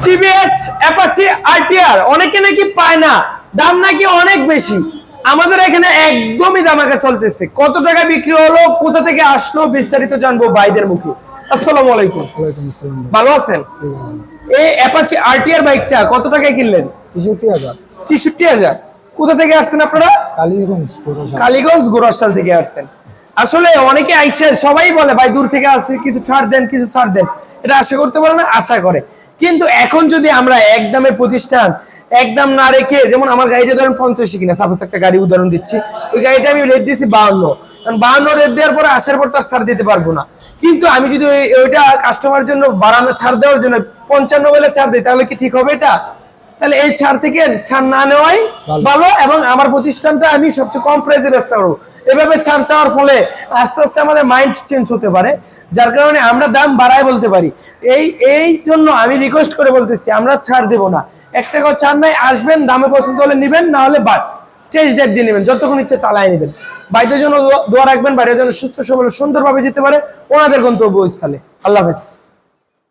TVS Apache RTR অনেকে নাকি পায় না, দাম নাকি অনেক বেশি। আমাদের এখানে একদমই দামাকা চলতেছে। কত টাকা বিক্রি হলো, কোথা থেকে আসলো, বিস্তারিত জানবো ভাইদের মুখে। আসসালামু আলাইকুম। ওয়ালাইকুম আসসালাম। ভালো আছেন? এই অ্যাপাচি আরটিআর বাইকটা কত টাকায় কিনলেন? ৬৩,০০০। ৬৩,০০০। কোথা থেকে আসছেন আপনারা? কালীগঞ্জ। কালীগঞ্জ গোরাশাল থেকে আসছেন। আসলে অনেকে আইসে সবাই বলে ভাই দূর থেকে আসে, কিছু ছাড় দেন, কিছু ছাড় দেন। এটা আশা করতে পারে না, আশা করে। কিন্তু এখন যদি আমরা একদমের প্রতিষ্ঠান একদম না রেখে, যেমন আমার গাড়িটা ধরেন 50 কিনা, সাপোজ একটা গাড়ি উদাহরণ দিচ্ছি, ওই গাড়িটা আমি রেট দিয়েছি 52, কারণ 52 রেট দেওয়ার পরে আসার পর তার ছাড় দিতে পারবো না। কিন্তু আমি যদি ওইটা কাস্টমারের জন্য বাড়ানো ছাড় দেওয়ার জন্য 55 বলে ছাড় দিই, তাহলে কি ঠিক হবে এটা? তাহলে এই ছাড় থেকে ছাড় না নেওয়াই ভালো, এবং আমার প্রতিষ্ঠানটা আমি সবচেয়ে কম প্রাইসে বেচতে পারবো। এভাবে ছাড় চাওয়ার ফলে আস্তে আস্তে আমাদের মাইন্ড চেঞ্জ হতে পারে, যার কারণে আমরা দাম বাড়ায় বলতে পারি। এই জন্য আমি রিকোয়েস্ট করে বলতেছি, আমরা ছাড় দেব না। 1 টাকাও ছাড় নাই, আসবেন, দামে পছন্দ হলে নেবেন, না হলে বাদ, টেস্ট ড্রাইভ দিয়ে নেবেন, যতক্ষণ ইচ্ছে চালায় নেবেন। বাইরের জন্য দোয়া রাখবেন, বাইরের জন্য সুস্থ সবল সুন্দরভাবে যেতে পারে ওনাদের গন্তব্যস্থলে। আল্লাহ হাফেজ।